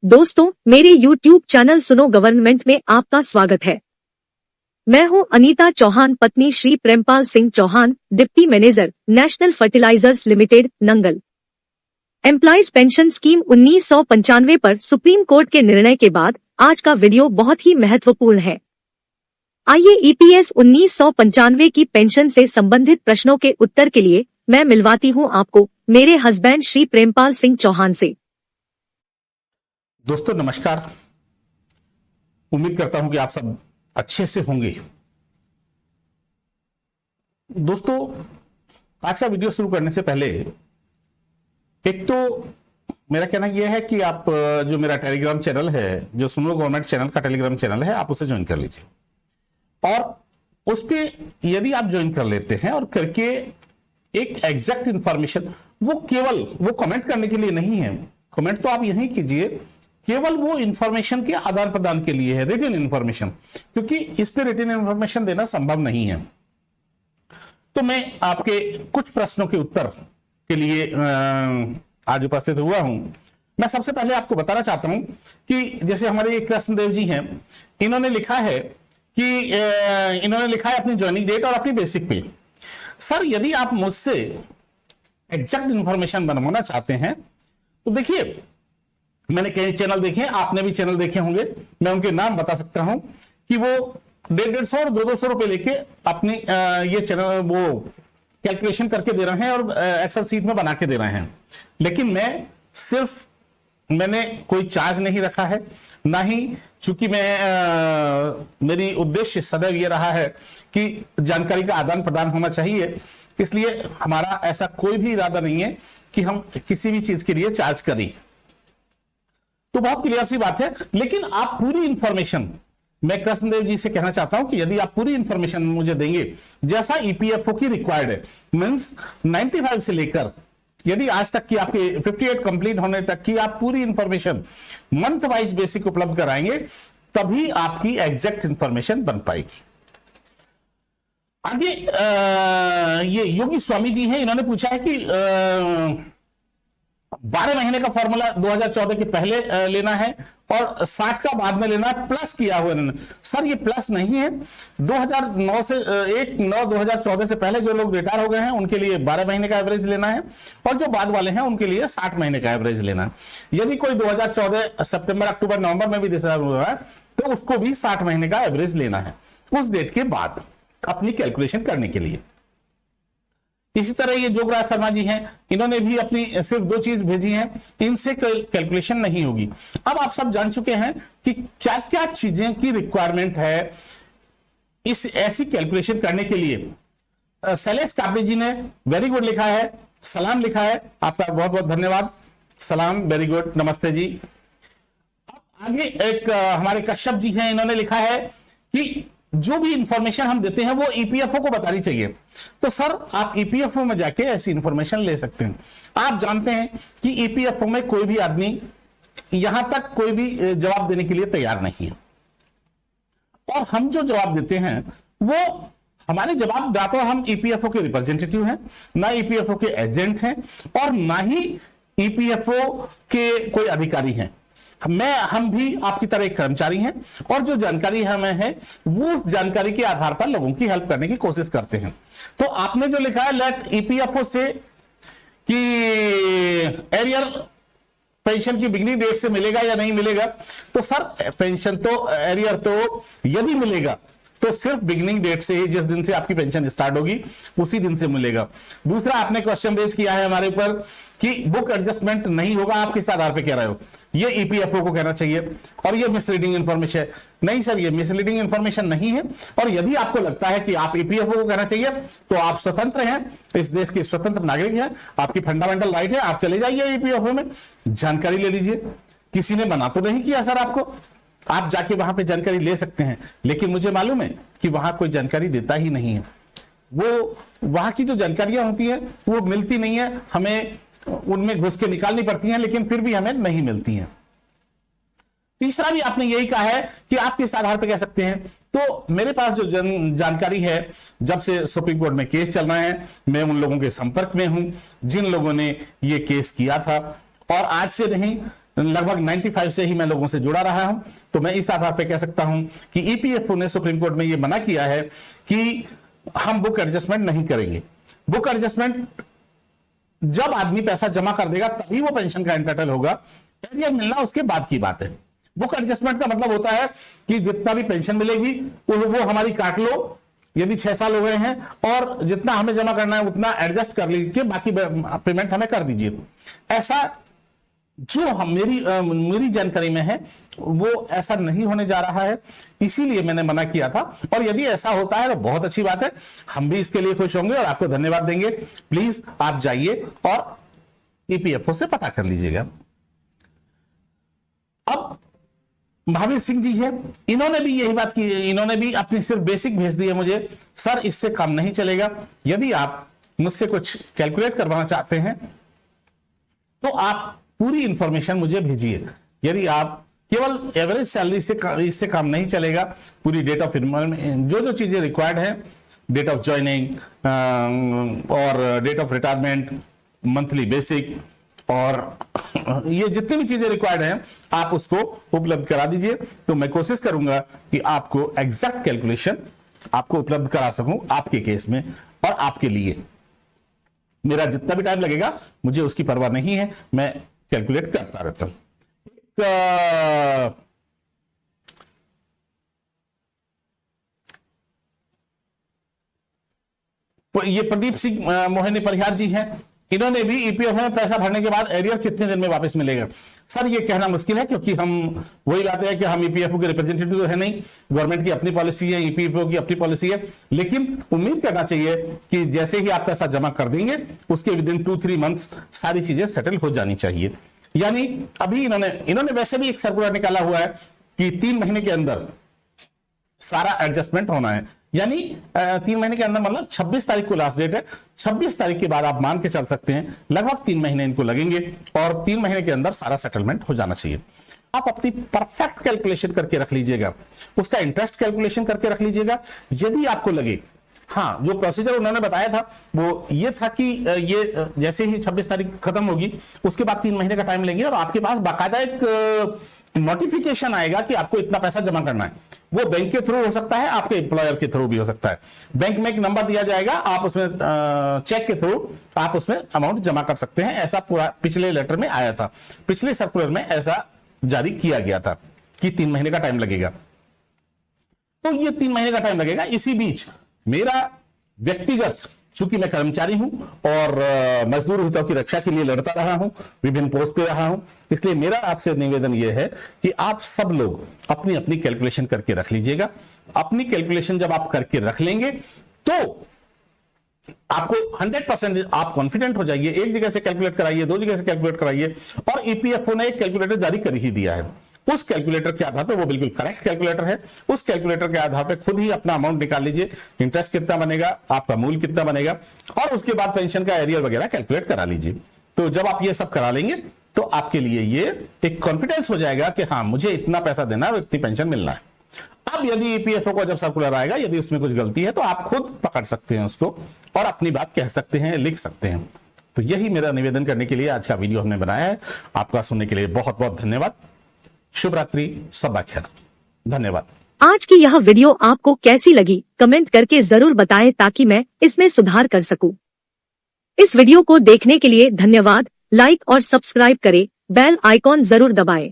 दोस्तों, मेरे YouTube channel सुनो गवर्नमेंट में आपका स्वागत है। मैं हूं अनीता चौहान, पत्नी Shri Prempal Singh Chauhan, deputy manager, national fertilizers limited, Nangal. Employees pension scheme 1995 पर सुप्रीम कोर्ट के निर्णय के बाद आज का वीडियो बहुत ही महत्वपूर्ण है। आइए EPS 1995 की पेंशन से संबंधित प्रश्नों के उत्तर के लिए मैं मिलवाती हूं आपको मेरे हस्बैंड श्री प्रेमपाल सिंह चौहान से। दोस्तों नमस्कार। उम्मीद करता हूं कि आप सब अच्छे से होंगे। दोस्तों, आज का वीडियो शुरू करने से पहले एक तो मेरा कहना यह है कि आप जो मेरा टेलीग्राम चैनल है, जो सुनो गवर्नमेंट चैनल का टेलीग्राम चैनल है, आप उसे ज्वाइन कर लीजिए। और उस पे यदि आप ज्वाइन कर लेते हैं और करके एक एग्जैक्ट इंफॉर्मेशन, वो कमेंट करने के लिए नहीं है। कमेंट तो आप यहीं कीजिए, केवल वो इंफॉर्मेशन के आदान प्रदान के लिए है, रिटन इंफॉर्मेशन, क्योंकि इस पे रिटन इंफॉर्मेशन देना संभव नहीं है। तो मैं आपके कुछ प्रश्नों के उत्तर के लिए आज उपस्थित हुआ हूं। मैं सबसे पहले आपको बताना चाहता हूं कि जैसे हमारे कृष्णदेव जी हैं, इन्होंने लिखा है अपनी ज्वाइनिंग डेट और अपनी बेसिक पे। सर, यदि आप मुझसे एग्जैक्ट इंफॉर्मेशन बनवाना चाहते हैं तो देखिए, मैंने कई चैनल देखे, आपने भी चैनल देखे होंगे, मैं उनके नाम बता सकता हूं कि वो 150 और 200 रुपए लेके अपनी ये चैनल वो कैलकुलेशन करके दे रहे हैं और एक्सेल सीट में बना के दे रहे हैं। लेकिन मैंने कोई चार्ज नहीं रखा है, ना ही, चूंकि मेरी उद्देश्य सदैव ये रहा है कि जानकारी का आदान प्रदान होना चाहिए, इसलिए हमारा ऐसा कोई भी इरादा नहीं है कि हम किसी भी चीज के लिए चार्ज करें। तो बहुत क्लियर सी बात है। लेकिन आप पूरी इंफॉर्मेशन, मैं कृष्णदेव जी से कहना चाहता हूं कि यदि आप पूरी इंफॉर्मेशन मुझे देंगे जैसा EPFO की रिक्वायर्ड है, मींस 95 से लेकर यदि आज तक की आपके 58 कंप्लीट होने तक की आप पूरी इंफॉर्मेशन मंथ वाइज बेसिक उपलब्ध कराएंगे, तभी आपकी एग्जैक्ट इंफॉर्मेशन बन पाएगी। आगे ये योगी स्वामी जी हैं, इन्होंने पूछा है कि 12 महीने का फॉर्मूला 2014 के पहले लेना है और 60 का बाद में लेना है, प्लस किया हुआ इन्होंने। सर, ये प्लस नहीं है। 2009 से 1/9/2014 से पहले जो लोग रिटायर हो गए हैं उनके लिए 12 महीने का एवरेज लेना है और जो बाद वाले हैं उनके लिए 60 महीने का एवरेज लेना है। यदि कोई 2014 सितंबर, अक्टूबर, नवंबर में भी रिटायर हुआ है तो उसको भी 60 महीने का एवरेज लेना है उस डेट के बाद अपनी कैलकुलेशन करने के लिए। इसी तरह ये जोगराज शर्मा जी हैं, इन्होंने भी अपनी सिर्फ 2 चीज भेजी हैं, इनसे कैलकुलेशन नहीं होगी। अब आप सब जान चुके हैं कि क्या क्या चीजें की रिक्वायरमेंट है इस ऐसी कैलकुलेशन करने के लिए। शैलेश काबरे जी ने वेरी गुड लिखा है, सलाम लिखा है, आपका बहुत बहुत धन्यवाद। सलाम, वेरी गुड, नमस्ते जी। आगे एक हमारे कश्यप जी हैं, इन्होंने लिखा है कि जो भी इंफॉर्मेशन हम देते हैं वो EPFO को बतानी चाहिए। तो सर, आप EPFO में जाके ऐसी इंफॉर्मेशन ले सकते हैं। आप जानते हैं कि EPFO में कोई भी आदमी यहां तक कोई भी जवाब देने के लिए तैयार नहीं है, और हम जो जवाब देते हैं वो हमारे जवाब, ना तो हम EPFO के रिप्रेजेंटेटिव हैं, ना EPFO के एजेंट हैं, और ना ही EPFO के कोई अधिकारी हैं। हम भी आपकी तरह एक कर्मचारी हैं और जो जानकारी हमें है वो जानकारी के आधार पर लोगों की हेल्प करने की कोशिश करते हैं। तो आपने जो लिखा है लेट EPFO से कि एरियर पेंशन की बिगनिंग डेट से मिलेगा या नहीं मिलेगा, तो सर पेंशन तो एरियर तो यदि मिलेगा तो सिर्फ बिगिनिंग डेट से ही, जिस दिन से आपकी पेंशन स्टार्ट होगी उसी दिन से मिलेगा। दूसरा, आपने क्वेश्चन रेज किया है हमारे ऊपर कि बुक एडजस्टमेंट नहीं होगा, आप किस आधार पे कह रहे हो? ये EPFO को कहना चाहिए और ये मिसलीडिंग इंफॉर्मेशन है। नहीं सर, ये मिसलीडिंग इंफॉर्मेशन नहीं है, और यदि आपको लगता है कि आप EPFO को कहना चाहिए तो आप स्वतंत्र हैं, इस देश के स्वतंत्र नागरिक हैं, आपकी फंडामेंटल राइट है, आप चले जाइए EPFO में, जानकारी ले लीजिए। किसी ने मना तो नहीं किया सर आपको, आप जाके वहां पे जानकारी ले सकते हैं। लेकिन मुझे मालूम है कि वहां कोई जानकारी देता ही नहीं है। वो वहां की जो जानकारियां होती हैं वो मिलती नहीं है, हमें उनमें घुस के निकालनी पड़ती हैं, लेकिन फिर भी हमें नहीं मिलती हैं। तीसरा भी आपने यही कहा है कि आप किस आधार पर कह सकते हैं। तो मेरे पास जो जानकारी है, जब से सुप्रीम कोर्ट में केस चल रहे हैं, मैं उन लोगों के संपर्क में हूं जिन लोगों ने ये केस किया था, और आज से नहीं लगभग 95 से ही मैं लोगों से जुड़ा रहा हूं, तो मैं इस आधार पर कह सकता हूं कि ईपीएफओ ने सुप्रीम कोर्ट में यह मना किया है कि हम बुक एडजस्टमेंट नहीं करेंगे। बुक एडजस्टमेंट जब आदमी पैसा जमा कर देगा तभी वो पेंशन का एंटाइटल होगा, एरियर मिलना उसके बाद की बात है। बुक एडजस्टमेंट का मतलब होता है कि जितना भी पेंशन मिलेगी वो हमारी काट लो, यदि 6 साल हो गए हैं, और जितना हमें जमा करना है उतना एडजस्ट कर लीजिए, बाकी पेमेंट हमें कर दीजिए। ऐसा जो मेरी जानकारी में है वो ऐसा नहीं होने जा रहा है, इसीलिए मैंने मना किया था। और यदि ऐसा होता है तो बहुत अच्छी बात है, हम भी इसके लिए खुश होंगे और आपको धन्यवाद देंगे। प्लीज आप जाइए और ईपीएफओ से पता कर लीजिएगा। अब महावीर सिंह जी है, इन्होंने भी यही बात की, इन्होंने भी अपनी सिर्फ बेसिक भेज दी है मुझे, सर इससे काम नहीं चलेगा, यदि आप मुझसे कुछ कैलकुलेट करवाना चाहते हैं तो आप पूरी इंफॉर्मेशन मुझे भेजिए। यदि आप केवल एवरेज सैलरी से इससे काम नहीं चलेगा, पूरी डेट ऑफ जो चीजें रिक्वायर्ड है, डेट ऑफ ज्वाइनिंग और date of retirement, monthly basic और ये जितनी भी चीजें रिक्वायर्ड हैं आप उसको उपलब्ध करा दीजिए, तो मैं कोशिश करूंगा कि आपको एग्जैक्ट कैलकुलेशन आपको उपलब्ध करा सकूं आपके केस में और आपके लिए। मेरा जितना भी टाइम लगेगा मुझे उसकी परवाह नहीं है, मैं कैलकुलेट करता रहता हूं। ये प्रदीप सिंह मोहिनी परिहार जी हैं, इन्होंने भी ईपीएफ में पैसा भरने के बाद एरियर कितने दिन में वापस मिलेगा। सर ये कहना मुश्किल है, क्योंकि हम वही बात है कि हम ईपीएफओ के रिप्रेजेंटेटिव तो है नहीं, गवर्नमेंट की अपनी पॉलिसी है, ईपीएफओ की अपनी पॉलिसी है, लेकिन उम्मीद करना चाहिए कि जैसे ही आप पैसा जमा कर देंगे उसके विदिन 2-3 मंथ्स सारी चीजें सेटल हो जानी चाहिए। यानी अभी इन्होंने वैसे भी एक सर्कुलर निकाला हुआ है कि 3 महीने के अंदर सारा एडजस्टमेंट होना है, यानी 3 महीने के अंदर मतलब 26 तारीख को लास्ट डेट है, 26 तारीख के बाद आप मान के चल सकते हैं लगभग 3 महीने इनको लगेंगे और 3 महीने के अंदर सारा सेटलमेंट हो जाना चाहिए। आप अपनी परफेक्ट कैलकुलेशन करके रख लीजिएगा, उसका इंटरेस्ट कैलकुलेशन करके रख लीजिएगा। यदि आपको लगे हाँ, जो प्रोसीजर उन्होंने बताया था वो ये था कि ये जैसे ही 26 तारीख खत्म होगी उसके बाद 3 महीने का टाइम लेंगे और आपके पास बाकायदा एक नोटिफिकेशन आएगा कि आपको इतना पैसा जमा करना है। वो बैंक के थ्रू हो सकता है, आपके एम्प्लॉयर के थ्रू भी हो सकता है। बैंक में एक नंबर दिया जाएगा, आप उसमें चेक के थ्रू आप उसमें अमाउंट जमा कर सकते हैं। ऐसा पूरा पिछले लेटर में आया था, पिछले सर्कुलर में ऐसा जारी किया गया था कि 3 महीने का टाइम लगेगा। तो ये 3 महीने का टाइम लगेगा। इसी बीच मेरा व्यक्तिगत, चूंकि मैं कर्मचारी हूं और मजदूर हितों की रक्षा के लिए लड़ता रहा हूं, विभिन्न पोस्ट पे रहा हूं, इसलिए मेरा आपसे निवेदन यह है कि आप सब लोग अपनी अपनी कैलकुलेशन करके रख लीजिएगा। अपनी कैलकुलेशन जब आप करके रख लेंगे तो आपको 100% आप कॉन्फिडेंट हो जाइए। एक जगह से कैलकुलेट कराइए, 2 जगह से कैलकुलेट कराइए, और ईपीएफओ ने एक कैलकुलेटर जारी कर ही दिया है। उस कैलकुलेटर के आधार पे, वो बिल्कुल करेक्ट कैलकुलेटर है, उस कैलकुलेटर के आधार पे खुद ही अपना अमाउंट निकाल लीजिए, इंटरेस्ट कितना बनेगा, आपका मूल कितना बनेगा, और उसके बाद पेंशन का एरियर वगैरह कैलकुलेट करा लीजिए। तो जब आप ये सब करा लेंगे तो आपके लिए ये एक कॉन्फिडेंस हो जाएगा कि हाँ, मुझे इतना पैसा देना है और इतनी पेंशन मिलना है। अब यदि ईपीएफओ को जब सर्कुलर आएगा, यदि उसमें कुछ गलती है तो आप खुद पकड़ सकते हैं उसको और अपनी बात कह सकते हैं, लिख सकते हैं। तो यही मेरा निवेदन करने के लिए आज का वीडियो हमने बनाया है। आपका सुनने के लिए बहुत बहुत धन्यवाद। शुभ रात्रि, सब खैर, धन्यवाद। आज की यह वीडियो आपको कैसी लगी कमेंट करके जरूर बताएं ताकि मैं इसमें सुधार कर सकूं। इस वीडियो को देखने के लिए धन्यवाद। लाइक और सब्सक्राइब करें, बेल आइकॉन जरूर दबाएं।